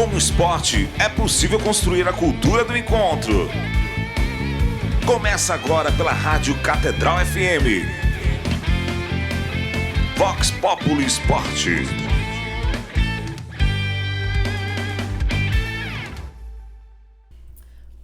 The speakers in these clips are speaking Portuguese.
Com o esporte, é possível construir a cultura do encontro. Começa agora pela Rádio Catedral FM. Vox Populi Esporte.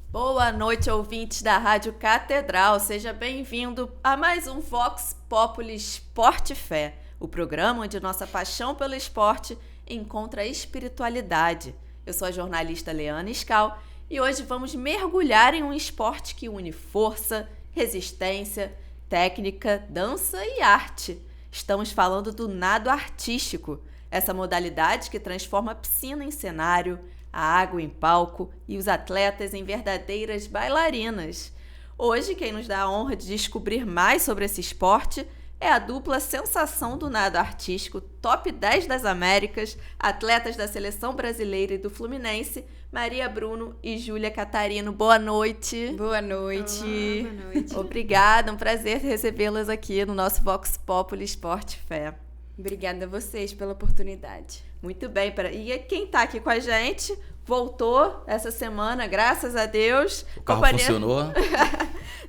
Boa noite, ouvintes da Rádio Catedral. Seja bem-vindo a mais um Vox Populi Esporte Fé, o programa onde nossa paixão pelo esporte encontra a espiritualidade. Eu sou a jornalista Leana Scal e hoje vamos mergulhar em um esporte que une força, resistência, técnica, dança e arte. Estamos falando do nado artístico, essa modalidade que transforma a piscina em cenário, a água em palco e os atletas em verdadeiras bailarinas. Hoje, quem nos dá a honra de descobrir mais sobre esse esporte é a dupla sensação do nado artístico, top 10 das Américas, atletas da Seleção Brasileira e do Fluminense, Maria Bruno e Júlia Catarino. Boa noite. Boa noite. Olá, boa noite. Obrigada, um prazer recebê-las aqui no nosso Vox Populi Esporte Fé. Obrigada a vocês pela oportunidade. Muito bem, e quem está aqui com a gente voltou essa semana, graças a Deus. O carro funcionou.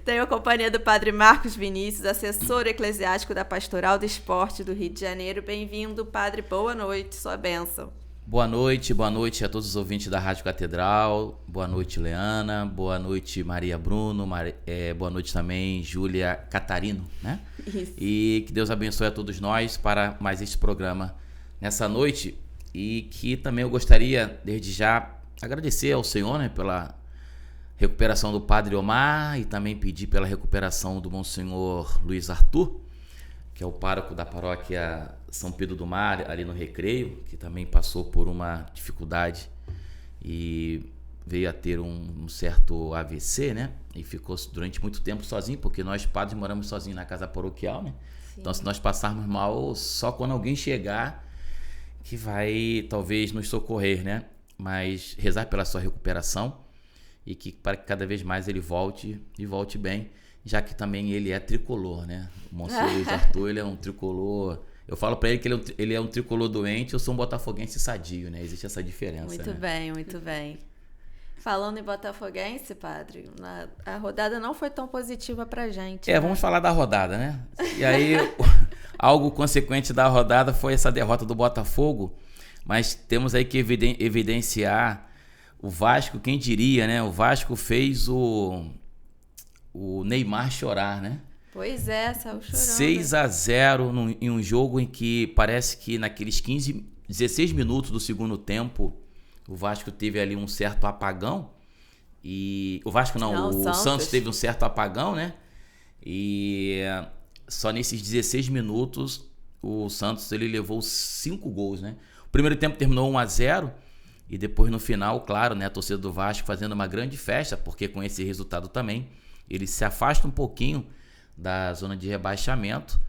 Tenho a companhia do Padre Marcos Vinícius, assessor eclesiástico da Pastoral do Esporte do Rio de Janeiro. Bem-vindo, Padre. Boa noite, sua bênção. Boa noite a todos os ouvintes da Rádio Catedral. Boa noite, Leana. Boa noite, Maria Bruno. Boa noite também, Júlia Catarino, né? Isso. E que Deus abençoe a todos nós para mais este programa nessa noite. E que também eu gostaria, desde já, agradecer ao Senhor, né, pela recuperação do Padre Omar e também pedir pela recuperação do Monsenhor Luiz Arthur, que é o pároco da paróquia São Pedro do Mar, ali no Recreio, que também passou por uma dificuldade e veio a ter um certo AVC, né? E ficou durante muito tempo sozinho, porque nós padres moramos sozinhos na casa paroquial, né? Sim. Então, se nós passarmos mal, só quando alguém chegar que vai talvez nos socorrer, né? Mas rezar pela sua recuperação e que para que cada vez mais ele volte e volte bem, já que também ele é tricolor, né? O Monsenhor Luiz Arthur, ele é um tricolor. Eu falo para ele que ele é um tricolor doente, eu sou um botafoguense sadio, né? Existe essa diferença. Muito né? bem, muito bem. Falando em botafoguense, Padre, a rodada não foi tão positiva pra gente. Né? Vamos falar da rodada, né? E aí, algo consequente da rodada foi essa derrota do Botafogo, mas temos aí que evidenciar o Vasco, quem diria, né? O Vasco fez o Neymar chorar, né? Pois é, saiu chorando. 6-0 em um jogo em que parece que naqueles 16 minutos do segundo tempo, o Vasco teve ali um certo apagão. E o Vasco não, o Santos teve um certo apagão, né? E só nesses 16 minutos o Santos ele levou 5 gols, né? O primeiro tempo terminou 1-0 e depois no final, claro, né, a torcida do Vasco fazendo uma grande festa, porque com esse resultado também ele se afasta um pouquinho da zona de rebaixamento.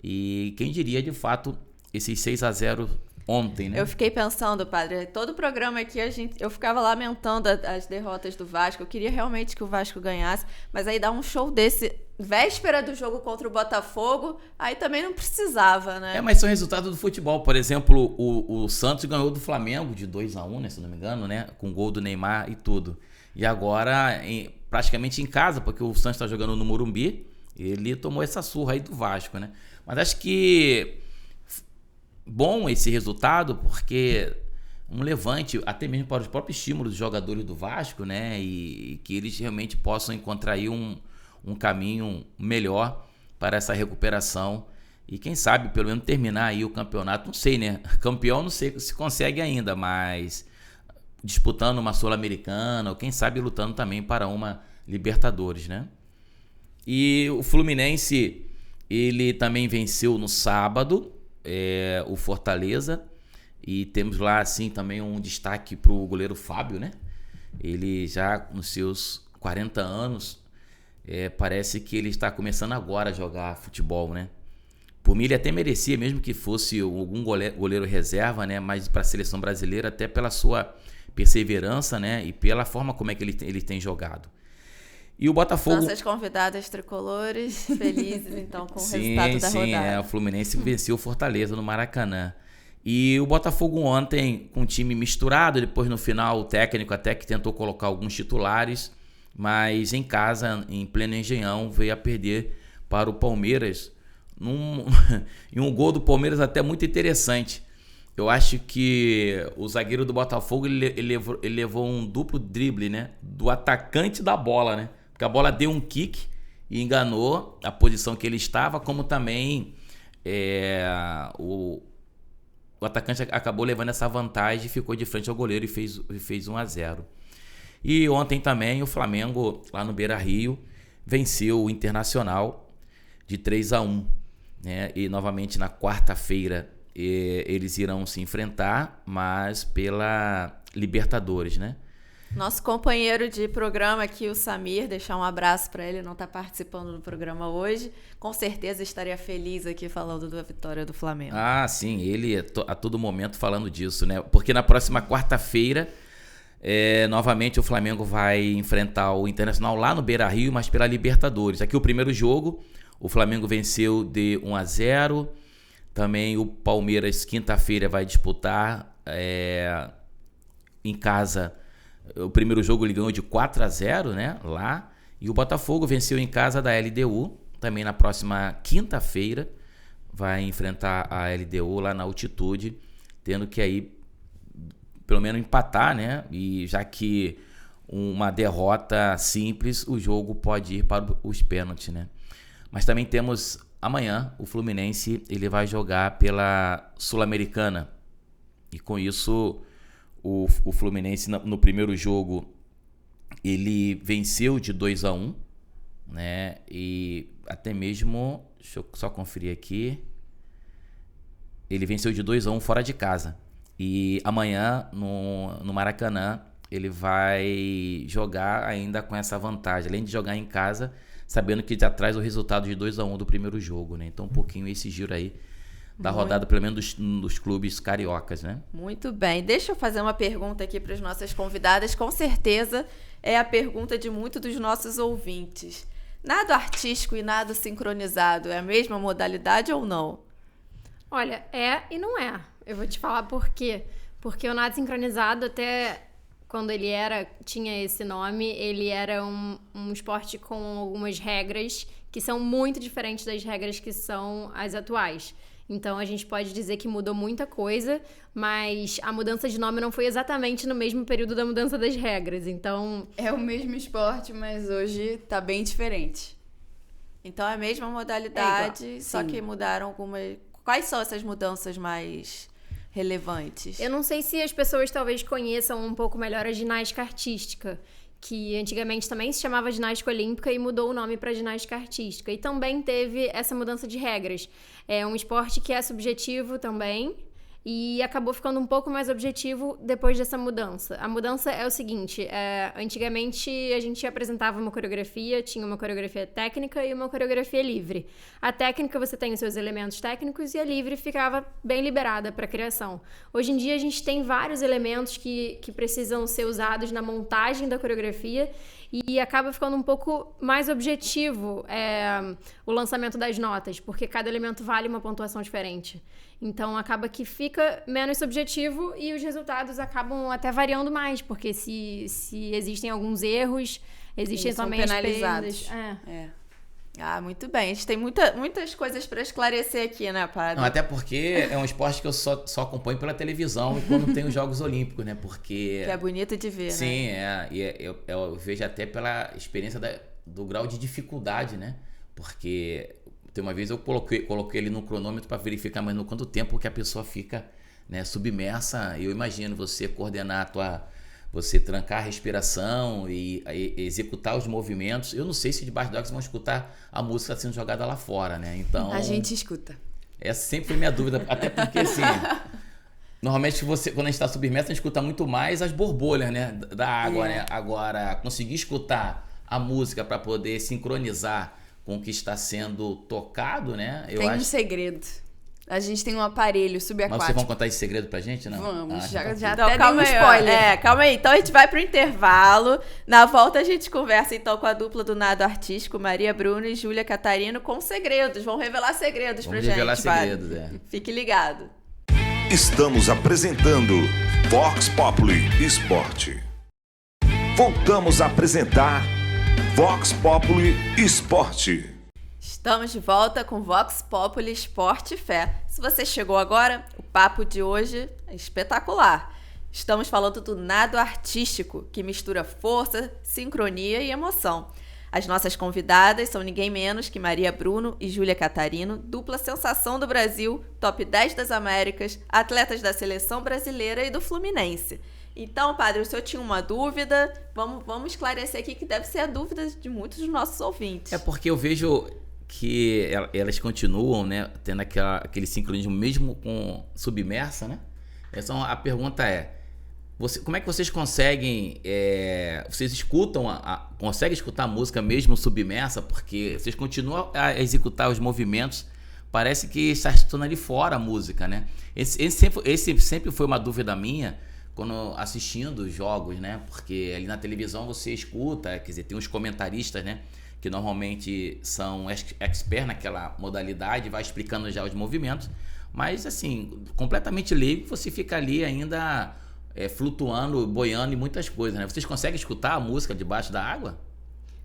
E quem diria, de fato, esses 6-0 ontem, né? Eu fiquei pensando, Padre, todo o programa aqui eu ficava lamentando as derrotas do Vasco. Eu queria realmente que o Vasco ganhasse, mas aí dar um show desse véspera do jogo contra o Botafogo, aí também não precisava, né? Mas são resultados do futebol. Por exemplo, o Santos ganhou do Flamengo de 2-1, né, se não me engano, né? Com gol do Neymar e tudo. E agora, praticamente em casa, porque o Santos está jogando no Morumbi, ele tomou essa surra aí do Vasco, né? Mas acho que bom esse resultado, porque um levante até mesmo para os próprios estímulos dos jogadores do Vasco, né? E que eles realmente possam encontrar aí um caminho melhor para essa recuperação e quem sabe pelo menos terminar aí o campeonato, não sei, né? Campeão não sei se consegue ainda, mas disputando uma Sul-Americana ou quem sabe lutando também para uma Libertadores, né? E o Fluminense, ele também venceu no sábado, o Fortaleza, e temos lá assim também um destaque para o goleiro Fábio, né? Ele já nos seus 40 anos, parece que ele está começando agora a jogar futebol, né? Por mim ele até merecia, mesmo que fosse algum goleiro reserva, né? Mas para a seleção brasileira, até pela sua perseverança, né? E pela forma como é que ele tem jogado. E o Botafogo... Nossas convidadas tricolores, felizes então com o resultado da rodada. O Fluminense venceu o Fortaleza no Maracanã. E o Botafogo ontem com um time misturado, depois no final o técnico até que tentou colocar alguns titulares, mas em casa, em pleno Engenhão, veio a perder para o Palmeiras, em um gol do Palmeiras até muito interessante. Eu acho que o zagueiro do Botafogo ele levou um duplo drible, né, do atacante da bola, né, porque a bola deu um kick e enganou a posição que ele estava, como também o atacante acabou levando essa vantagem e ficou de frente ao goleiro e fez 1-0. E ontem também o Flamengo, lá no Beira-Rio, venceu o Internacional de 3-1. Né? E novamente na quarta-feira eles irão se enfrentar, mas pela Libertadores, né? Nosso companheiro de programa aqui, o Samir, deixar um abraço para ele, não está participando do programa hoje. Com certeza estaria feliz aqui falando da vitória do Flamengo. Ah, sim, ele a todo momento falando disso, né? Porque na próxima quarta-feira, novamente o Flamengo vai enfrentar o Internacional lá no Beira-Rio, mas pela Libertadores. Aqui o primeiro jogo, o Flamengo venceu de 1-0. Também o Palmeiras, quinta-feira, vai disputar em casa. O primeiro jogo ele ganhou de 4-0, né, lá. E o Botafogo venceu em casa da LDU. Também na próxima quinta-feira vai enfrentar a LDU lá na altitude, tendo que aí pelo menos empatar, né? E já que uma derrota simples, o jogo pode ir para os pênaltis, né? Mas também temos amanhã o Fluminense, ele vai jogar pela Sul-Americana. E com isso o Fluminense no primeiro jogo ele venceu de 2-1, né? E até mesmo, deixa eu só conferir aqui, ele venceu de 2-1 fora de casa. E amanhã no Maracanã ele vai jogar ainda com essa vantagem, além de jogar em casa, sabendo que já traz o resultado de 2-1 do primeiro jogo, né? Então um pouquinho esse giro aí da rodada, pelo menos dos clubes cariocas, né? Muito bem. Deixa eu fazer uma pergunta aqui para as nossas convidadas. Com certeza é a pergunta de muitos dos nossos ouvintes. Nado artístico e nado sincronizado é a mesma modalidade ou não? Olha, é e não é. Eu vou te falar por quê. Porque o nado sincronizado, até quando ele tinha esse nome, ele era um esporte com algumas regras que são muito diferentes das regras que são as atuais. Então, a gente pode dizer que mudou muita coisa, mas a mudança de nome não foi exatamente no mesmo período da mudança das regras. Então, É o mesmo esporte, mas hoje tá bem diferente. Então é a mesma modalidade, igual, só sim. que mudaram algumas... Quais são essas mudanças mais relevantes? eu não sei se as pessoas talvez conheçam um pouco melhor a ginástica artística, que antigamente também se chamava ginástica olímpica e mudou o nome para ginástica artística. E também teve essa mudança de regras. É um esporte que é subjetivo também e acabou ficando um pouco mais objetivo depois dessa mudança. A mudança é o seguinte, antigamente a gente apresentava uma coreografia, tinha uma coreografia técnica e uma coreografia livre. A técnica você tem os seus elementos técnicos e a livre ficava bem liberada para a criação. Hoje em dia a gente tem vários elementos que precisam ser usados na montagem da coreografia e acaba ficando um pouco mais objetivo o lançamento das notas, porque cada elemento vale uma pontuação diferente. Então acaba que fica menos subjetivo e os resultados acabam até variando mais, porque se existem alguns erros, existem Eles são também penalizados. as perdas. Ah, muito bem. A gente tem muitas coisas para esclarecer aqui, né, padre? Não, até porque é um esporte que eu só acompanho pela televisão e quando tem os Jogos Olímpicos, né? Porque... Que é bonito de ver, Sim, né? eu vejo até pela experiência do grau de dificuldade, né? Porque tem uma vez eu coloquei ele no cronômetro para verificar mais no quanto tempo que a pessoa fica, né, submersa. Eu imagino você coordenar você trancar a respiração e executar os movimentos. Eu não sei se debaixo d'água vocês vão escutar a música sendo jogada lá fora, né? Então, A gente escuta. essa sempre foi minha dúvida, até porque assim, normalmente quando a gente está submerso, a gente escuta muito mais as borbolhas, né, da água, né? Agora, conseguir escutar a música para poder sincronizar com o que está sendo tocado, né? Eu Tem um acho. segredo. A gente tem um aparelho Mas subaquático. vocês vão contar esse segredo pra gente, não? Vamos, já Então, até dei calma um aí, spoiler. calma aí. Então a gente vai pro intervalo. Na volta a gente conversa então com a dupla do nado artístico, Maria Bruna e Júlia Catarino, com segredos. Vão revelar segredos Vamos pra revelar gente, padre. segredos, Fique ligado. Estamos apresentando Vox Populi Esporte. Voltamos a apresentar Vox Populi Esporte. Estamos de volta com Vox Populi Esporte e Fé. Se você chegou agora, o papo de hoje é espetacular. Estamos falando do nado artístico, que mistura força, sincronia e emoção. As nossas convidadas são ninguém menos que Maria Bruno e Júlia Catarino, dupla sensação do Brasil, top 10 das Américas, atletas da seleção brasileira e do Fluminense. Então, padre, o senhor tinha uma dúvida, vamos esclarecer aqui que deve ser a dúvida de muitos dos nossos ouvintes. É porque eu vejo que elas continuam, né, tendo aquele sincronismo mesmo com submersa, né? Então, a pergunta é, como é que vocês conseguem, vocês escutam, conseguem escutar a música mesmo submersa? Porque vocês continuam a executar os movimentos, parece que está escutando ali fora a música, né? Esse sempre foi uma dúvida minha, quando assistindo os jogos, né? Porque ali na televisão você escuta, quer dizer, tem uns comentaristas, né? Que normalmente são expert naquela modalidade, vai explicando já os movimentos, mas assim, completamente leigo, você fica ali ainda flutuando, boiando em muitas coisas, né? Vocês conseguem escutar a música debaixo da água?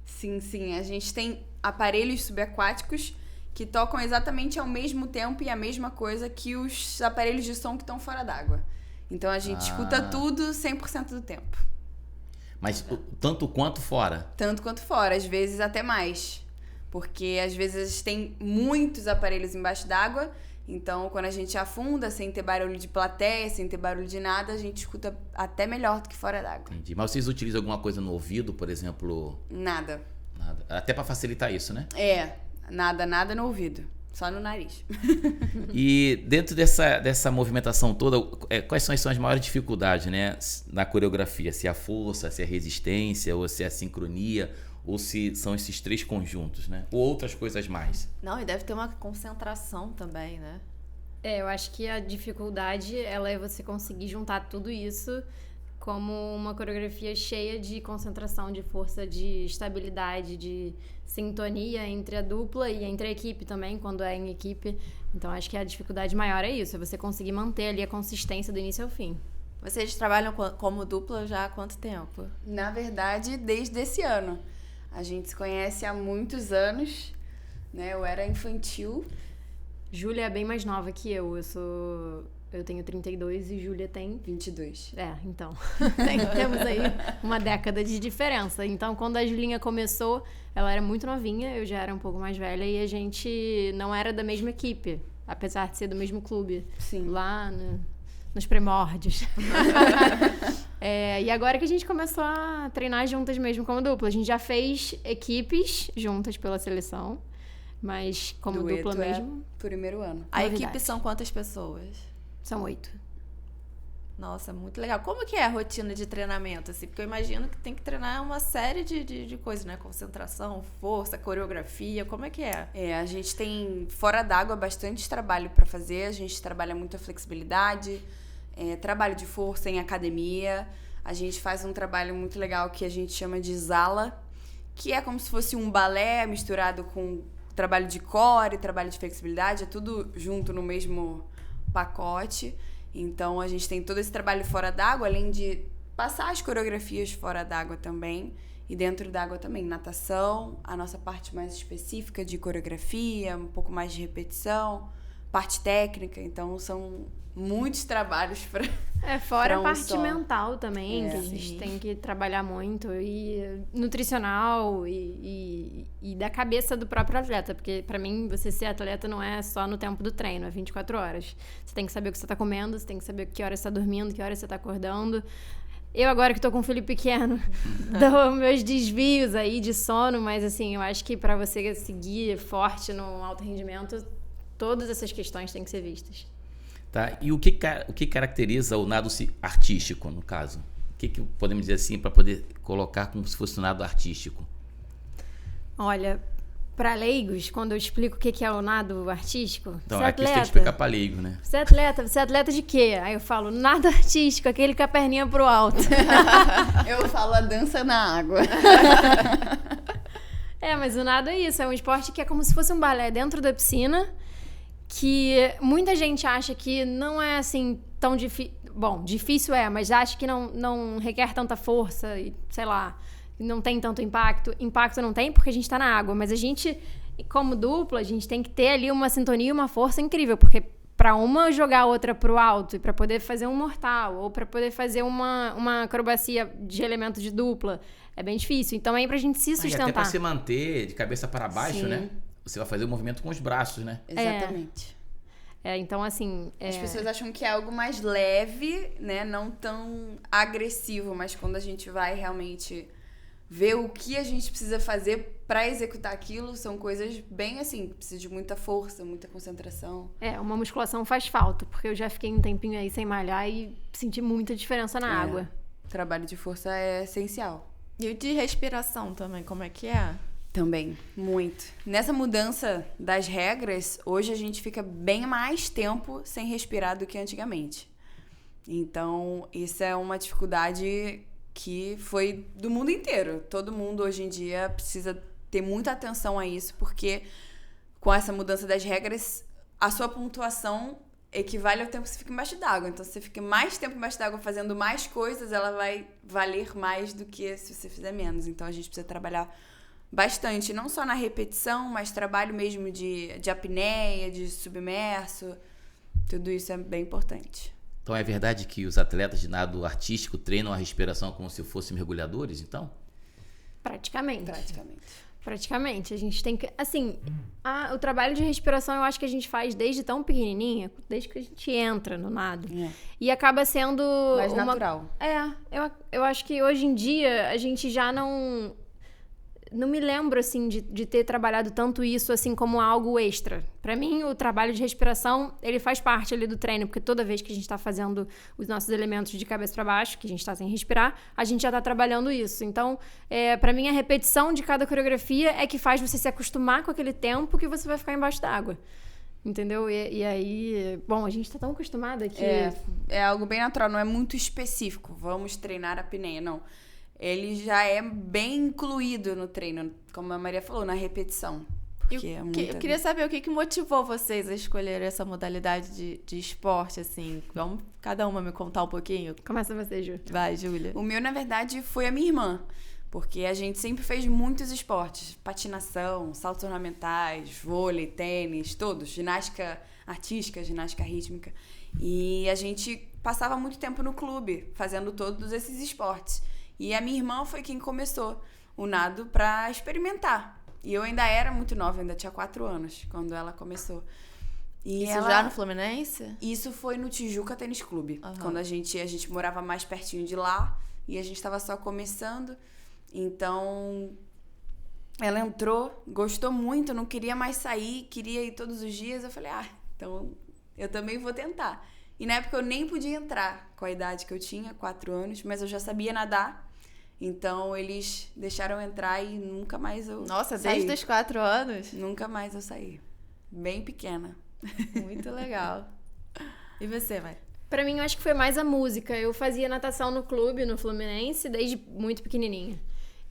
Sim. A gente tem aparelhos subaquáticos que tocam exatamente ao mesmo tempo e a mesma coisa que os aparelhos de som que estão fora d'água. Então a gente escuta tudo 100% do tempo. Mas tanto quanto fora? Tanto quanto fora, às vezes até mais. Porque às vezes tem muitos aparelhos embaixo d'água, então quando a gente afunda, sem ter barulho de plateia, sem ter barulho de nada, a gente escuta até melhor do que fora d'água. Entendi. Mas vocês utilizam alguma coisa no ouvido, por exemplo? Nada. Até para facilitar isso, né? Nada no ouvido. Só no nariz. E dentro dessa movimentação toda, quais são as maiores dificuldades, né, na coreografia? Se é a força, se é a resistência, ou se é a sincronia, ou se são esses três conjuntos, né? Ou outras coisas mais? Não, e deve ter uma concentração também, né? Eu acho que a dificuldade ela é você conseguir juntar tudo isso como uma coreografia cheia de concentração, de força, de estabilidade, de sintonia entre a dupla e entre a equipe também, quando é em equipe. Então, acho que a dificuldade maior é isso, é você conseguir manter ali a consistência do início ao fim. Vocês trabalham como dupla já há quanto tempo? Na verdade, desde esse ano. A gente se conhece há muitos anos, né? Eu era infantil. Júlia é bem mais nova que eu. Eu tenho 32 e Júlia tem 22. Então. Temos aí uma década de diferença. Então, quando a Julinha começou, ela era muito novinha, eu já era um pouco mais velha e a gente não era da mesma equipe, apesar de ser do mesmo clube. Sim. Lá nos primórdios. E agora que a gente começou a treinar juntas mesmo como dupla. A gente já fez equipes juntas pela seleção, mas como Dueto dupla mesmo. Primeiro ano. A Novidade. equipe são quantas pessoas? São 8. Nossa, muito legal. Como que é a rotina de treinamento? Assim? Porque eu imagino que tem que treinar uma série de coisas, né? Concentração, força, coreografia. Como é que é? A gente tem fora d'água bastante trabalho para fazer. A gente trabalha muito a flexibilidade, trabalho de força em academia. A gente faz um trabalho muito legal que a gente chama de Zala, que é como se fosse um balé misturado com trabalho de core, trabalho de flexibilidade. É tudo junto no mesmo pacote. Então a gente tem todo esse trabalho fora d'água, além de passar as coreografias fora d'água também e dentro d'água também, natação, a nossa parte mais específica de coreografia, um pouco mais de repetição, parte técnica. Então são muitos trabalhos para fora pra a um parte só. mental também, que a sim. gente tem que trabalhar muito, e nutricional e da cabeça do próprio atleta, porque pra mim você ser atleta não é só no tempo do treino, é 24 horas. Você tem que saber o que você tá comendo, você tem que saber que hora você tá dormindo, que hora você tá acordando. Eu agora que tô com um filho pequeno, dou meus desvios aí de sono, mas assim, eu acho que pra você seguir forte no alto rendimento, todas essas questões têm que ser vistas. Tá? E o que caracteriza o nado artístico, no caso? O que podemos dizer assim para poder colocar como se fosse um nado artístico? Olha, para leigos, quando eu explico o que é o nado artístico, Então, você é aqui você tem atleta. que explicar para leigo, né? Você é atleta de quê? Aí eu falo, nado artístico, aquele com a perninha pro alto. Eu falo a dança na água. Mas o nado é isso, é um esporte que é como se fosse um balé dentro da piscina, que muita gente acha que não é assim tão difícil. Bom, difícil mas acha que não requer tanta força e, sei lá, não tem tanto impacto. Impacto não tem porque a gente tá na água, mas a gente, como dupla, a gente tem que ter ali uma sintonia e uma força incrível, porque pra uma jogar a outra pro alto e pra poder fazer um mortal ou pra poder fazer uma acrobacia de elemento de dupla, é bem difícil. Então é pra gente se sustentar. Até pra se manter de cabeça para baixo, Sim. né? Você vai fazer o movimento com os braços, né? Exatamente. Então, assim... As pessoas acham que é algo mais leve, né? Não tão agressivo, mas quando a gente vai realmente ver o que a gente precisa fazer pra executar aquilo, são coisas bem assim, precisa de muita força, muita concentração. Uma musculação faz falta, porque eu já fiquei um tempinho aí sem malhar e senti muita diferença na água. O trabalho de força é essencial. E o de respiração também, como é que é? Também, muito. Nessa mudança das regras, hoje a gente fica bem mais tempo sem respirar do que antigamente. Então, isso é uma dificuldade que foi do mundo inteiro. Todo mundo hoje em dia precisa ter muita atenção a isso, porque com essa mudança das regras, a sua pontuação equivale ao tempo que você fica embaixo d'água. Então, se você fica mais tempo embaixo d'água fazendo mais coisas, ela vai valer mais do que se você fizer menos. Então, a gente precisa trabalhar bastante, não só na repetição, mas trabalho mesmo de apneia, de submerso. Tudo isso é bem importante. Então é verdade que os atletas de nado artístico treinam a respiração como se fossem mergulhadores, então? Praticamente. A gente tem que... Assim, o trabalho de respiração eu acho que a gente faz desde tão pequenininha, desde que a gente entra no nado. E acaba sendo... Mais natural. Eu acho que hoje em dia a gente já não me lembro, assim, de ter trabalhado tanto isso, assim, como algo extra. Pra mim, o trabalho de respiração, ele faz parte ali do treino, porque toda vez que a gente tá fazendo os nossos elementos de cabeça pra baixo, que a gente tá sem respirar, a gente já tá trabalhando isso. Então, pra mim, a repetição de cada coreografia é que faz você se acostumar com aquele tempo que você vai ficar embaixo d'água. Entendeu? E aí... Bom, a gente tá tão acostumada que... É algo bem natural, não é muito específico. Vamos treinar a apneia, não. Ele já é bem incluído no treino, como a Maria falou, na repetição. Porque Eu queria saber o que motivou vocês a escolher essa modalidade de esporte, assim. Vamos cada uma me contar um pouquinho? Começa você, Ju. Vai, Júlia. O meu, na verdade, foi a minha irmã. Porque a gente sempre fez muitos esportes. Patinação, saltos ornamentais, vôlei, tênis, todos. Ginástica artística, ginástica rítmica. E a gente passava muito tempo no clube, fazendo todos esses esportes. E a minha irmã foi quem começou o nado pra experimentar. E eu ainda era muito nova, ainda tinha 4 anos quando ela começou. Isso já no Fluminense? Isso foi no Tijuca Tênis Clube. Uhum. Quando a gente morava mais pertinho de lá e a gente tava só começando. Então, ela entrou, gostou muito, não queria mais sair, queria ir todos os dias. Eu falei, então eu também vou tentar. E na época eu nem podia entrar com a idade que eu tinha, 4 anos, mas eu já sabia nadar. Então eles deixaram eu entrar e nunca mais eu Nossa, saí. desde os 4 anos? Nunca mais eu saí. Bem pequena. Muito legal. E você, Mari? Pra mim, eu acho que foi mais a música. Eu fazia natação no clube, no Fluminense, desde muito pequenininha.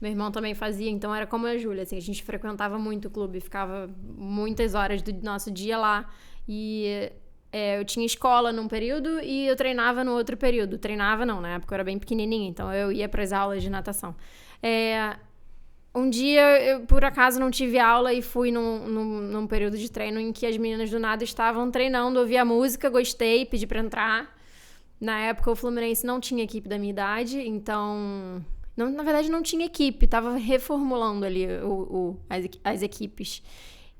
Meu irmão também fazia, então era como a Júlia, assim, a gente frequentava muito o clube, ficava muitas horas do nosso dia lá. E eu tinha escola num período e eu treinava no outro período. Treinava não, na época eu era bem pequenininha, então eu ia pras aulas de natação. Um dia, eu por acaso não tive aula e fui num período de treino em que as meninas do nado estavam treinando, ouvi a música, gostei, pedi pra entrar. Na época o Fluminense não tinha equipe da minha idade, então... Não, na verdade não tinha equipe, tava reformulando ali as equipes.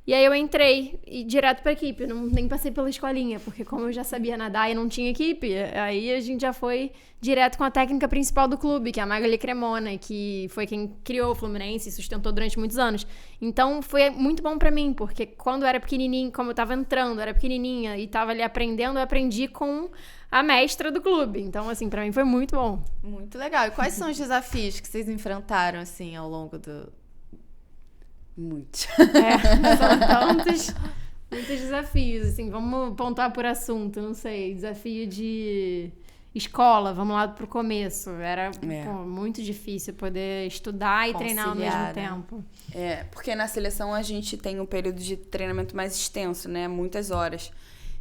E aí eu entrei direto pra equipe, eu nem passei pela escolinha, porque como eu já sabia nadar e não tinha equipe, aí a gente já foi direto com a técnica principal do clube, que é a Magali Cremona, que foi quem criou o Fluminense e sustentou durante muitos anos. Então foi muito bom pra mim, porque quando eu era pequenininha, como eu tava entrando, era pequenininha e tava ali aprendendo, eu aprendi com a mestra do clube. Então, assim, pra mim foi muito bom. Muito legal. E quais são os desafios que vocês enfrentaram, assim, ao longo Muito. São muitos desafios, assim, vamos pontuar por assunto, não sei, desafio de escola, vamos lá pro começo. Era É. muito difícil poder estudar e treinar ao mesmo Conciliar, né? tempo. Porque na seleção a gente tem um período de treinamento mais extenso, né? Muitas horas.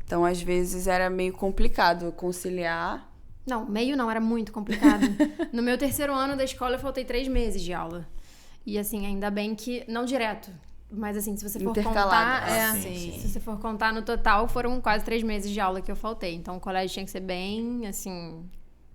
Então, às vezes, era meio complicado conciliar. Não, meio não, era muito complicado. No meu 3º ano da escola, eu faltei 3 meses de aula. E assim, ainda bem que... Não direto. Mas assim, se você for Intercalado. contar... Sim. Se você for contar no total, foram quase 3 meses de aula que eu faltei. Então, o colégio tinha que ser bem, assim...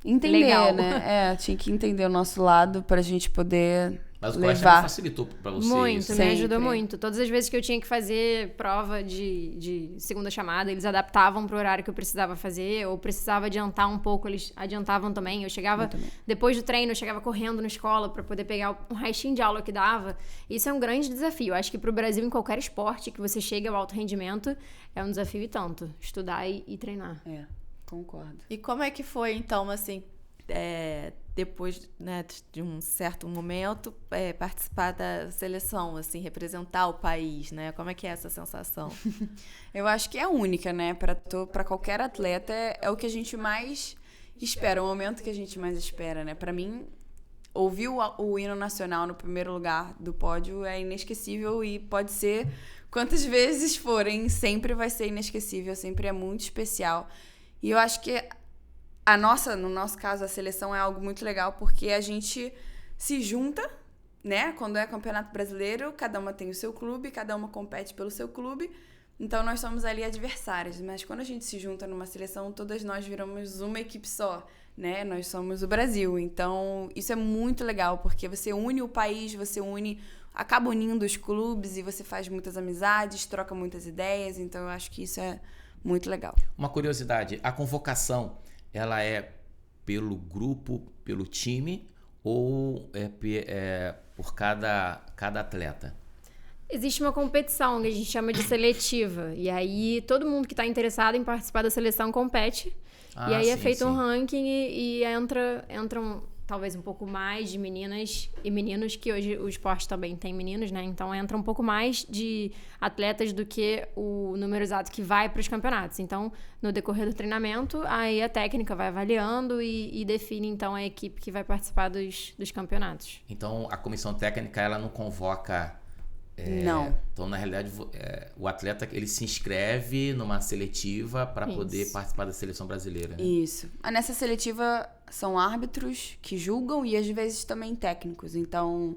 Entender, Legal. né? Tinha que entender o nosso lado pra gente poder Mas o colégio também levar. facilitou pra você Muito, isso. me Sempre. ajudou muito. Todas as vezes que eu tinha que fazer prova de segunda chamada, eles adaptavam pro horário que eu precisava fazer, ou precisava adiantar um pouco, eles adiantavam também. Eu chegava, depois do treino, eu chegava correndo na escola pra poder pegar um restinho de aula que dava. Isso é um grande desafio. Eu acho que pro Brasil, em qualquer esporte que você chegue ao alto rendimento, é um desafio e tanto. Estudar e treinar. Concordo. E como é que foi, então, assim, depois, né, de um certo momento, participar da seleção, assim, representar o país, né? Como é que é essa sensação? Eu acho que é única, né? Pra qualquer atleta, é o que a gente mais espera, o momento que a gente mais espera, né? Pra mim, ouvir o hino nacional no primeiro lugar do pódio é inesquecível e pode ser quantas vezes forem, sempre vai ser inesquecível, sempre é muito especial. E eu acho que no nosso caso, a seleção é algo muito legal porque a gente se junta, né? Quando é campeonato brasileiro, cada uma tem o seu clube, cada uma compete pelo seu clube. Então, nós somos ali adversárias. Mas quando a gente se junta numa seleção, todas nós viramos uma equipe só, né? Nós somos o Brasil. Então, isso é muito legal porque você une o país, acaba unindo os clubes e você faz muitas amizades, troca muitas ideias. Então, eu acho que isso é muito legal. Uma curiosidade, a convocação, ela é pelo grupo, pelo time ou por cada atleta? Existe uma competição que a gente chama de seletiva. E aí, todo mundo que está interessado em participar da seleção compete. E aí é feito um ranking e entram talvez um pouco mais de meninas e meninos, que hoje o esporte também tem meninos, né? Então entra um pouco mais de atletas do que o número exato que vai para os campeonatos. Então, no decorrer do treinamento, aí a técnica vai avaliando e define, então, a equipe que vai participar dos campeonatos. Então, a comissão técnica, ela não convoca... Não. Então, na realidade, o atleta, ele se inscreve numa seletiva para poder participar da seleção brasileira. Né? Isso. Nessa seletiva são árbitros que julgam e às vezes também técnicos. Então,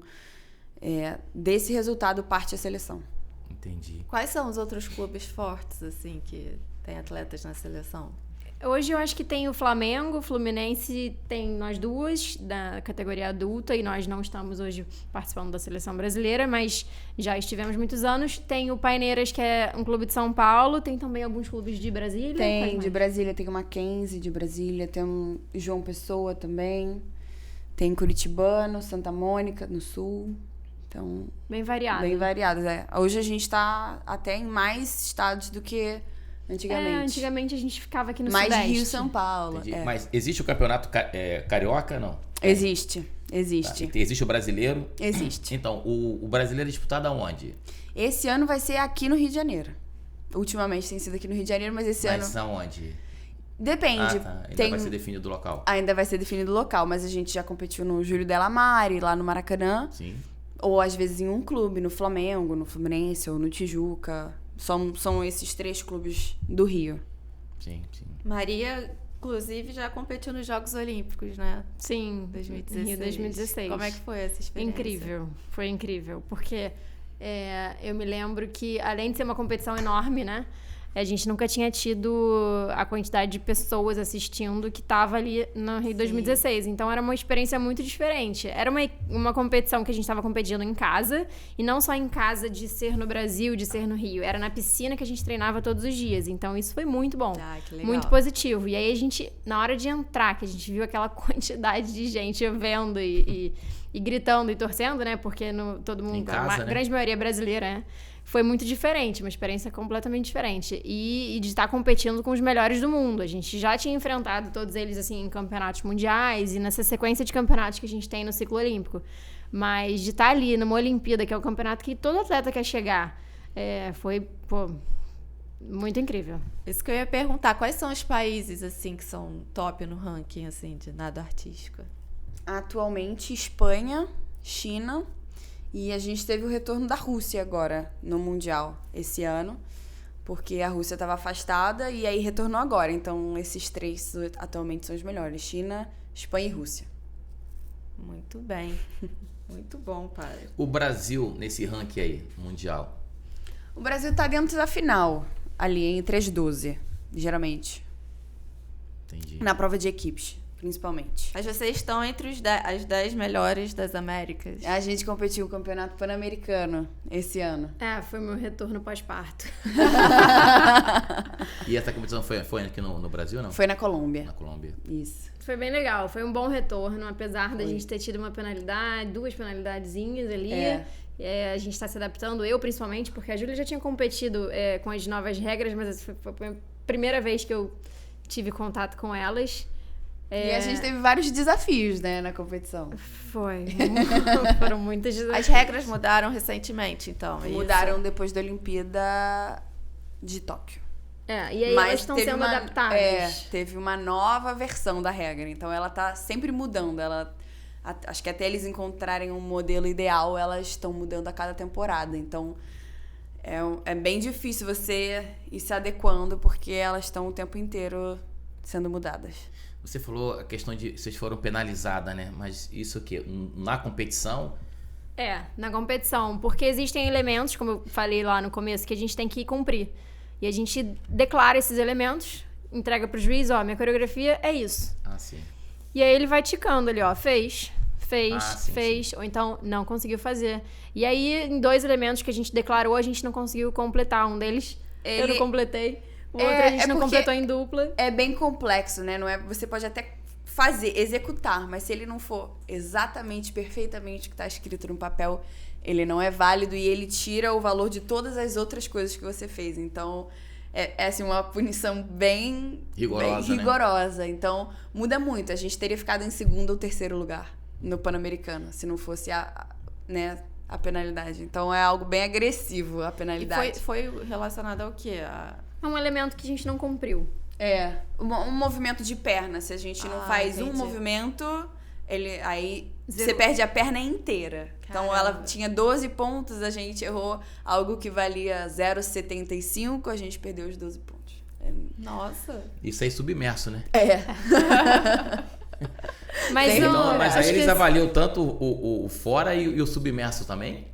desse resultado parte a seleção. Entendi. Quais são os outros clubes fortes, assim, que tem atletas na seleção? Hoje eu acho que tem o Flamengo, o Fluminense tem nós duas, da categoria adulta, e nós não estamos hoje participando da seleção brasileira, mas já estivemos muitos anos. Tem o Paineiras, que é um clube de São Paulo, tem também alguns clubes de Brasília. Tem, de Brasília tem o Mackenzie de Brasília, tem o João Pessoa também, tem Curitibano, Santa Mônica, no Sul. Então, Bem variado. bem variados, Hoje a gente está até em mais estados do que antigamente. Antigamente a gente ficava aqui no mais Sudeste. Rio e São Paulo. Entendi. Mas existe o campeonato carioca, não? Existe. Tá. Existe. Existe o brasileiro? Existe. Então, o brasileiro é disputado aonde? Esse ano vai ser aqui no Rio de Janeiro. Ultimamente tem sido aqui no Rio de Janeiro, mas esse ano... Mas aonde? Depende. Ainda vai ser definido o local. Ainda vai ser definido o local, mas a gente já competiu no Júlio Delamare, lá no Maracanã. Sim. Ou às vezes em um clube, no Flamengo, no Fluminense ou no Tijuca. São esses 3 clubes do Rio. Sim, sim. Maria, inclusive, já competiu nos Jogos Olímpicos, né? Sim, 2016. Rio 2016. Como é que foi essa experiência? Incrível, foi incrível, porque eu me lembro que, além de ser uma competição enorme, né, a gente nunca tinha tido a quantidade de pessoas assistindo que estava ali no Rio 2016. Então, era uma experiência muito diferente. Era uma competição que a gente estava competindo em casa, e não só em casa de ser no Brasil, de ser no Rio. Era na piscina que a gente treinava todos os dias. Então, isso foi muito bom. Ah, que legal. Muito positivo. E aí, a gente, na hora de entrar, que a gente viu aquela quantidade de gente vendo e gritando e torcendo, né? Porque todo mundo, Em casa, a né? grande maioria é brasileira, né? Foi muito diferente, uma experiência completamente diferente. E de estar competindo com os melhores do mundo. A gente já tinha enfrentado todos eles, assim, em campeonatos mundiais e nessa sequência de campeonatos que a gente tem no ciclo olímpico. Mas de estar ali numa Olimpíada, que é o campeonato que todo atleta quer chegar, foi, muito incrível. Isso que eu ia perguntar, quais são os países, assim, que são top no ranking, assim, de nado artístico? Atualmente, Espanha, China, e a gente teve o retorno da Rússia agora no Mundial esse ano, porque a Rússia estava afastada e aí retornou agora. Então, esses 3 atualmente são os melhores: China, Espanha e Rússia. Muito bem. Muito bom, padre. O Brasil, nesse ranking aí, mundial. O Brasil está dentro da final, ali entre as 12, geralmente. Entendi. Na prova de equipes, principalmente. Mas vocês estão entre as 10 melhores das Américas. A gente competiu no Campeonato Pan-Americano esse ano. Foi meu retorno pós-parto. E essa competição foi aqui no Brasil, não? Foi na Colômbia. Na Colômbia. Isso. Foi bem legal, foi um bom retorno, apesar da gente ter tido uma penalidade, 2 penalidadezinhas ali. A gente tá se adaptando, eu principalmente, porque a Júlia já tinha competido com as novas regras, mas essa foi a primeira vez que eu tive contato com elas. E a gente teve vários desafios, né, na competição. Foi. Foram muitas desafios. As regras mudaram recentemente, então. Mudaram depois da Olimpíada de Tóquio. E aí elas estão sendo adaptadas. Teve uma nova versão da regra, então ela tá sempre mudando. Acho que até eles encontrarem um modelo ideal, elas estão mudando a cada temporada. Então, é bem difícil você ir se adequando, porque elas estão o tempo inteiro sendo mudadas. Você falou a questão de vocês foram penalizadas, né? Mas isso o quê? Na competição? Na competição. Porque existem elementos, como eu falei lá no começo, que a gente tem que cumprir. E a gente declara esses elementos, entrega pro juiz, minha coreografia é isso. Sim. E aí ele vai ticando ali, fez, sim. ou então não conseguiu fazer. E aí, em 2 elementos que a gente declarou, a gente não conseguiu completar. Um deles eu não completei, o outro a gente não completou em dupla. É bem complexo, né? Não é, você pode até executar, mas se ele não for exatamente, perfeitamente o que está escrito no papel, ele não é válido e ele tira o valor de todas as outras coisas que você fez. Então, é assim, uma punição bem rigorosa. Então, muda muito. A gente teria ficado em 2º ou 3º lugar no Pan-Americano, se não fosse a penalidade. Então, é algo bem agressivo, a penalidade. E foi relacionado ao quê? É um elemento que a gente não cumpriu. Um movimento de perna. Se a gente não faz entendi. um movimento, aí você perde a perna inteira. Então, ela tinha 12 pontos, a gente errou algo que valia 0,75, a gente perdeu os 12 pontos. Nossa! Isso aí submerso, né? Mas aí eles avaliam tanto o fora e o submerso também?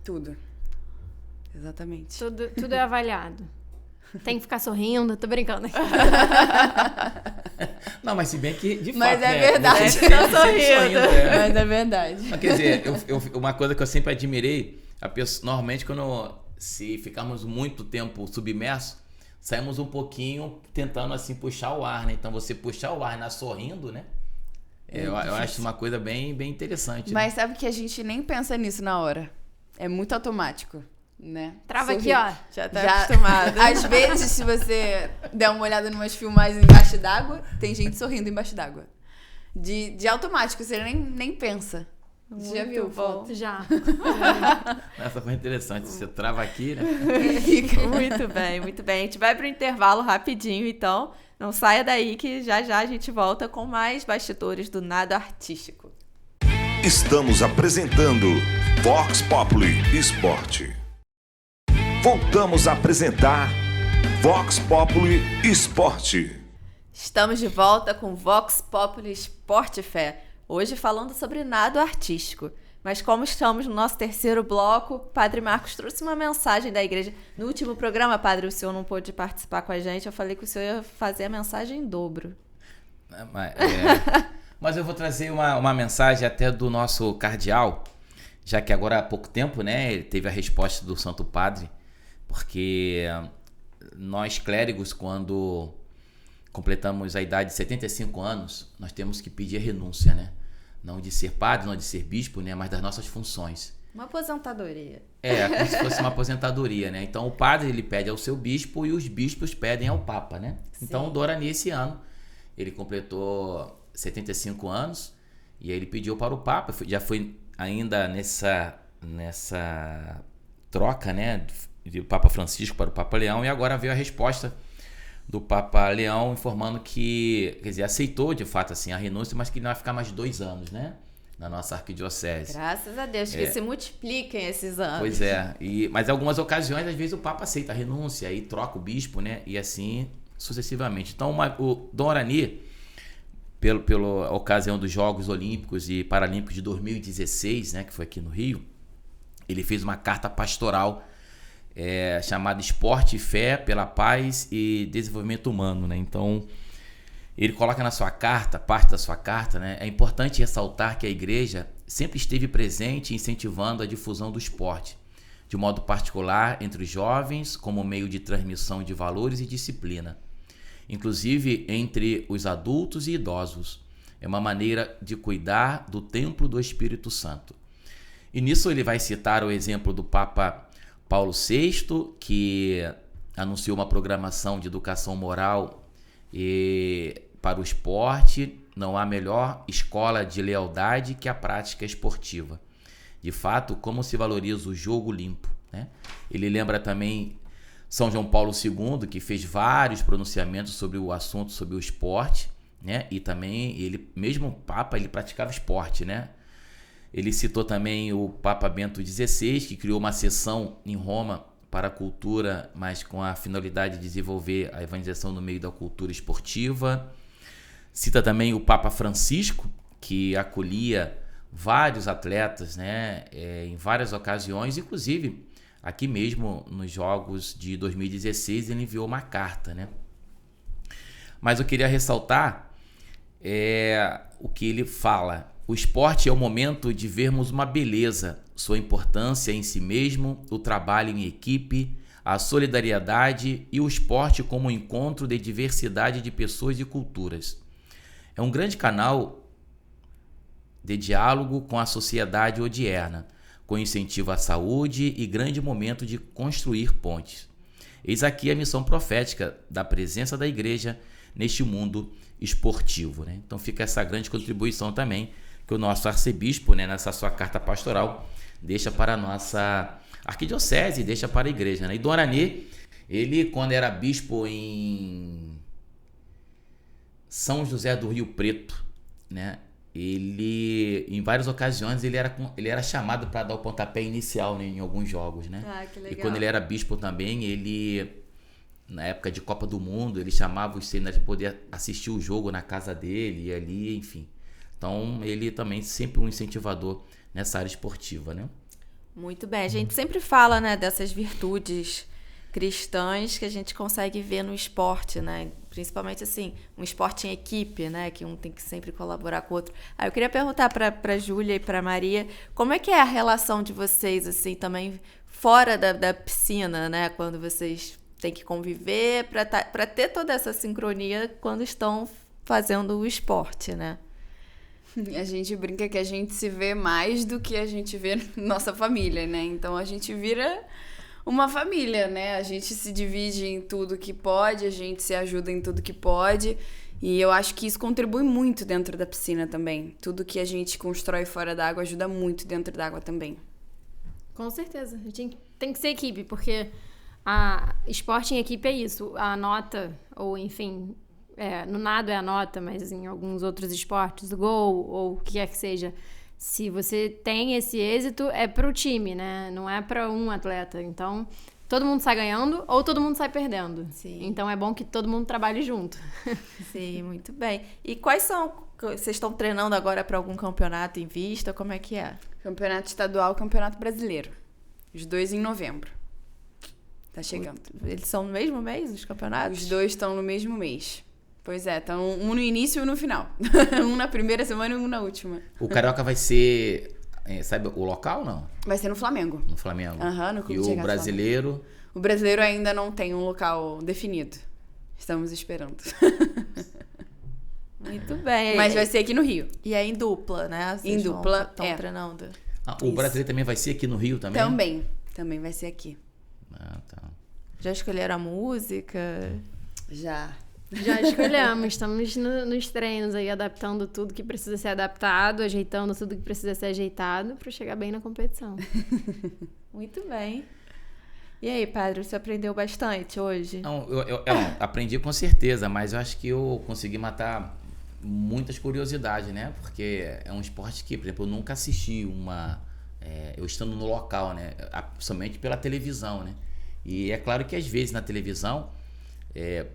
Tudo. Exatamente. Tudo é avaliado. Tem que ficar sorrindo, tô brincando. Não, mas se bem que, de mas fato, é verdade. Sempre sorrindo, Mas é verdade. Mas, quer dizer, uma coisa que eu sempre admirei, normalmente se ficarmos muito tempo submerso, saímos um pouquinho tentando assim puxar o ar, né? Então você puxar o ar sorrindo, né? Eu acho uma coisa bem, bem interessante. Mas sabe que a gente nem pensa nisso na hora. É muito automático. Né? Trava aqui, ó. Já tá acostumada. Às vezes, se você der uma olhada em umas filmagens embaixo d'água, tem gente sorrindo embaixo d'água. De automático, você nem pensa. Você já viu foto? Já. Essa foi interessante. Você trava aqui, né? Muito bem, muito bem. A gente vai pro intervalo rapidinho, então. Não saia daí que já a gente volta com mais bastidores do nado artístico. Estamos apresentando Vox Populi Esporte. Voltamos a apresentar Vox Populi Esporte. Estamos de volta com Vox Populi Esporte Fé. Hoje falando sobre nado artístico. Mas como estamos no nosso 3º bloco, Padre Marcos trouxe uma mensagem da igreja. No último programa, Padre, o senhor não pôde participar com a gente. Eu falei que o senhor ia fazer a mensagem em dobro. Mas eu vou trazer uma mensagem até do nosso cardeal, já que agora há pouco tempo, né, ele teve a resposta do Santo Padre, porque nós clérigos, quando completamos a idade de 75 anos, nós temos que pedir a renúncia, né? Não de ser padre, não de ser bispo, né? Mas das nossas funções. Uma aposentadoria. Como se fosse uma aposentadoria, né? Então o padre, ele pede ao seu bispo e os bispos pedem ao papa, né? Sim. Então o Dorani, esse ano, ele completou 75 anos e aí ele pediu para o papa, já foi ainda nessa troca, né? do Papa Francisco para o Papa Leão, e agora veio a resposta do Papa Leão informando que, quer dizer, aceitou de fato assim a renúncia, mas que não vai ficar mais 2 anos, né, na nossa arquidiocese. Graças a Deus, que se multipliquem esses anos. Pois é, mas em algumas ocasiões, às vezes o Papa aceita a renúncia, aí troca o bispo, né, e assim sucessivamente. Então o Dom Orani, pela ocasião dos Jogos Olímpicos e Paralímpicos de 2016, né, que foi aqui no Rio, ele fez uma carta pastoral chamada Esporte e Fé pela Paz e Desenvolvimento Humano, né? Então, ele coloca na sua carta, parte da sua carta, né? É importante ressaltar que a igreja sempre esteve presente incentivando a difusão do esporte, de modo particular entre os jovens, como meio de transmissão de valores e disciplina, inclusive entre os adultos e idosos. É uma maneira de cuidar do templo do Espírito Santo. E nisso ele vai citar o exemplo do Papa Paulo VI, que anunciou uma programação de educação moral para o esporte. Não há melhor escola de lealdade que a prática esportiva. De fato, como se valoriza o jogo limpo, né? Ele lembra também São João Paulo II, que fez vários pronunciamentos sobre o assunto, sobre o esporte, né? E também, ele, mesmo Papa, ele praticava esporte, né? Ele citou também o Papa Bento XVI, que criou uma seção em Roma para a cultura, mas com a finalidade de desenvolver a evangelização no meio da cultura esportiva. Cita também o Papa Francisco, que acolhia vários atletas, né, em várias ocasiões, inclusive aqui mesmo nos Jogos de 2016 ele enviou uma carta, né? Mas eu queria ressaltar o que ele fala. O esporte é o momento de vermos uma beleza, sua importância em si mesmo, o trabalho em equipe, a solidariedade e o esporte como um encontro de diversidade de pessoas e culturas. É um grande canal de diálogo com a sociedade odierna, com incentivo à saúde e grande momento de construir pontes. Eis aqui a missão profética da presença da igreja neste mundo esportivo, né? Então fica essa grande contribuição também que o nosso arcebispo, né, nessa sua carta pastoral, deixa para a nossa arquidiocese, deixa para a igreja, né? E Dom Orani, ele, quando era bispo em São José do Rio Preto, né, ele, em várias ocasiões, ele era chamado para dar o pontapé inicial, né, em alguns jogos, né? Ah, que legal. E quando ele era bispo também, ele, na época de Copa do Mundo, ele chamava os seminários para poder assistir o jogo na casa dele e ali, enfim. Então, ele também sempre um incentivador nessa área esportiva, né? Muito bem. A gente sempre fala, né, dessas virtudes cristãs que a gente consegue ver no esporte, né? Principalmente, assim, um esporte em equipe, né? Que um tem que sempre colaborar com o outro. Aí eu queria perguntar para Júlia e para Maria, como é que é a relação de vocês, assim, também fora da piscina, né? Quando vocês têm que conviver, para ter toda essa sincronia quando estão fazendo o esporte, né? A gente brinca que a gente se vê mais do que a gente vê nossa família, né? Então a gente vira uma família, né? A gente se divide em tudo que pode, a gente se ajuda em tudo que pode. E eu acho que isso contribui muito dentro da piscina também. Tudo que a gente constrói fora d'água ajuda muito dentro d'água também. Com certeza. A gente tem que ser equipe, porque esporte em equipe é isso. A nota, ou enfim... no nado é a nota, mas em alguns outros esportes, o gol ou o que quer que seja, se você tem esse êxito, é pro time, né? Não é para um atleta. Então, todo mundo sai ganhando ou todo mundo sai perdendo. Sim. Então, é bom que todo mundo trabalhe junto. Sim, muito bem. E quais são... Vocês estão treinando agora para algum campeonato em vista? Como é que é? Campeonato estadual, campeonato brasileiro. Os 2 em novembro. Tá chegando. Eles são no mesmo mês, os campeonatos? Os 2 estão no mesmo mês. Pois é, então um no início e um no final. Um na primeira semana e um na última. O Carioca vai ser, sabe o local, não? Vai ser no Flamengo. No Flamengo. Aham, no Clube E de o Regatas brasileiro? Flamengo. O brasileiro ainda não tem um local definido. Estamos esperando. Muito bem. Mas vai ser aqui no Rio. E é em dupla, né? Em dupla, Estão treinando. O brasileiro também vai ser aqui no Rio também? Também vai ser aqui. Ah, tá. Já escolheram a música? Já escolhemos, estamos nos treinos aí, adaptando tudo que precisa ser adaptado, ajeitando tudo que precisa ser ajeitado para chegar bem na competição. Muito bem. E aí, padre, você aprendeu bastante hoje? Não, eu aprendi com certeza, mas eu acho que eu consegui matar muitas curiosidades, né? Porque é um esporte que, por exemplo, eu nunca assisti eu estando no local, né? Somente pela televisão, né? E é claro que às vezes na televisão,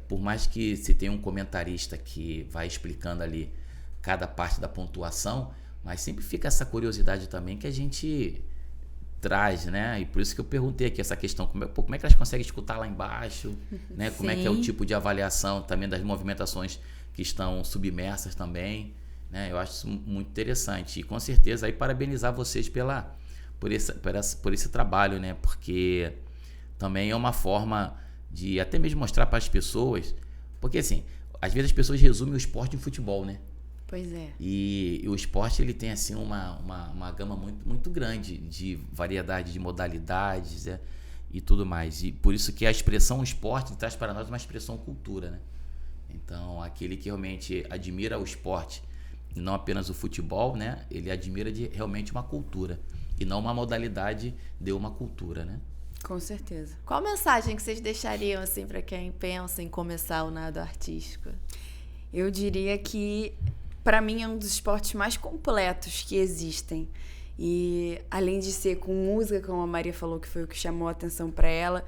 por mais que se tenha um comentarista que vai explicando ali cada parte da pontuação, mas sempre fica essa curiosidade também que a gente traz, né? E por isso que eu perguntei aqui essa questão, como é que elas conseguem escutar lá embaixo, né? Como é que é o tipo de avaliação também das movimentações que estão submersas também, né? Eu acho isso muito interessante e com certeza aí parabenizar vocês por esse trabalho, né? Porque também é uma forma de até mesmo mostrar para as pessoas, porque assim, às vezes as pessoas resumem o esporte em futebol, né? Pois é. E o esporte ele tem assim uma gama muito, muito grande de variedade de modalidades, e tudo mais. E por isso que a expressão esporte traz para nós uma expressão cultura, né? Então, aquele que realmente admira o esporte, e não apenas o futebol, né? Ele admira realmente uma cultura, e não uma modalidade de uma cultura, né? Com certeza. Qual mensagem que vocês deixariam assim para quem pensa em começar o nado artístico? Eu diria que, para mim, é um dos esportes mais completos que existem. E, além de ser com música, como a Maria falou, que foi o que chamou a atenção para ela,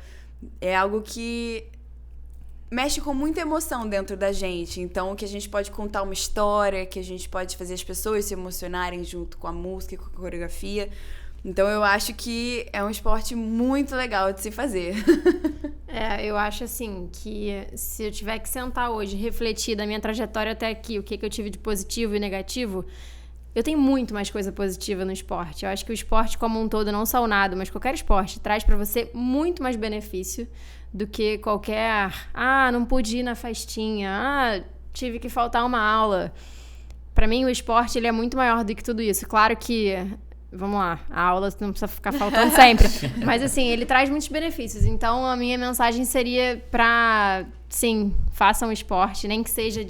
é algo que mexe com muita emoção dentro da gente. Então, que a gente pode contar uma história, que a gente pode fazer as pessoas se emocionarem junto com a música e com a coreografia. Então, eu acho que é um esporte muito legal de se fazer. Eu acho assim, que se eu tiver que sentar hoje e refletir da minha trajetória até aqui, o que eu tive de positivo e negativo, eu tenho muito mais coisa positiva no esporte. Eu acho que o esporte como um todo, não só o nado, mas qualquer esporte, traz pra você muito mais benefício do que qualquer... não pude ir na festinha, tive que faltar uma aula. Pra mim, o esporte ele é muito maior do que tudo isso. Claro que... Vamos lá, a aula não precisa ficar faltando sempre. Mas, assim, ele traz muitos benefícios. Então, a minha mensagem seria pra, sim, façam esporte. Nem que seja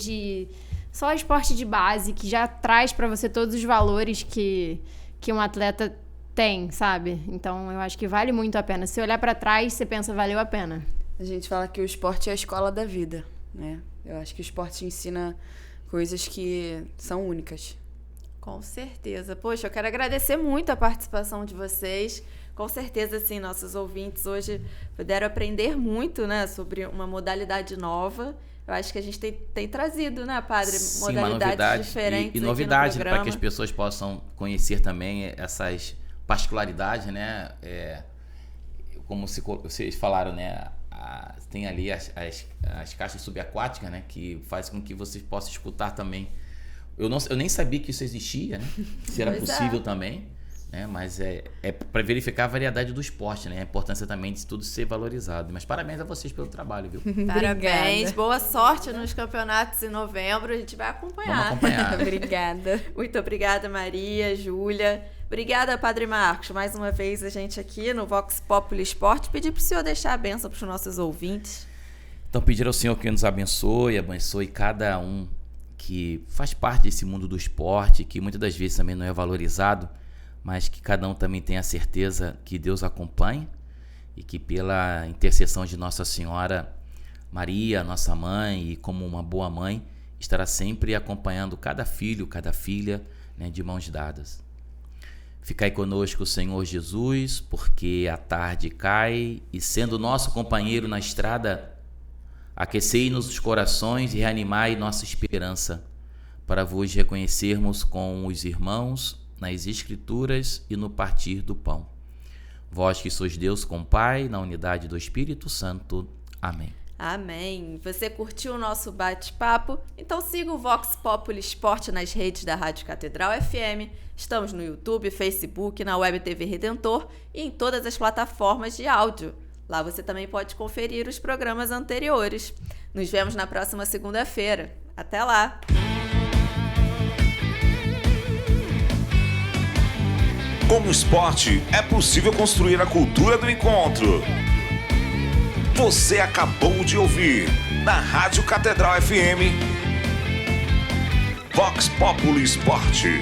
só esporte de base, que já traz pra você todos os valores que um atleta tem, sabe? Então, eu acho que vale muito a pena. Se olhar pra trás, você pensa, valeu a pena. A gente fala que o esporte é a escola da vida, né? Eu acho que o esporte ensina coisas que são únicas. Com certeza. Poxa, eu quero agradecer muito a participação de vocês. Com certeza, assim, nossos ouvintes hoje puderam aprender muito, né, sobre uma modalidade nova. Eu acho que a gente tem trazido, né, padre? Sim, modalidades diferentes e novidade para que as programa. pessoas possam conhecer também essas particularidades, né? Como vocês falaram, né? Tem ali as caixas subaquáticas, né? Que faz com que vocês possam escutar também. Eu nem sabia que isso existia, né? Se era possível também, né? Mas é para verificar a variedade do esporte, né? A importância também de tudo ser valorizado. Mas parabéns a vocês pelo trabalho, viu? Parabéns, boa sorte nos campeonatos em novembro. A gente vai acompanhar. Vamos acompanhar. Obrigada. Muito obrigada, Maria, Júlia. Obrigada, Padre Marcos. Mais uma vez a gente aqui no Vox Populi Esporte. Pedir para o senhor deixar a bênção para os nossos ouvintes. Então, pedir ao Senhor que nos abençoe cada um que faz parte desse mundo do esporte, que muitas das vezes também não é valorizado, mas que cada um também tenha a certeza que Deus acompanha e que pela intercessão de Nossa Senhora Maria, nossa mãe, e como uma boa mãe, estará sempre acompanhando cada filho, cada filha, né, de mãos dadas. Ficai conosco, Senhor Jesus, porque a tarde cai e, sendo nosso companheiro na estrada, aquecei-nos os corações e reanimai nossa esperança, para vos reconhecermos com os irmãos nas Escrituras e no partir do pão. Vós que sois Deus com Pai, na unidade do Espírito Santo. Amém. Amém. Você curtiu o nosso bate-papo? Então siga o Vox Populi Esporte nas redes da Rádio Catedral FM. Estamos no YouTube, Facebook, na Web TV Redentor e em todas as plataformas de áudio. Lá você também pode conferir os programas anteriores. Nos vemos na próxima segunda-feira. Até lá! Com o esporte, é possível construir a cultura do encontro. Você acabou de ouvir, na Rádio Catedral FM, Vox Populi Esporte.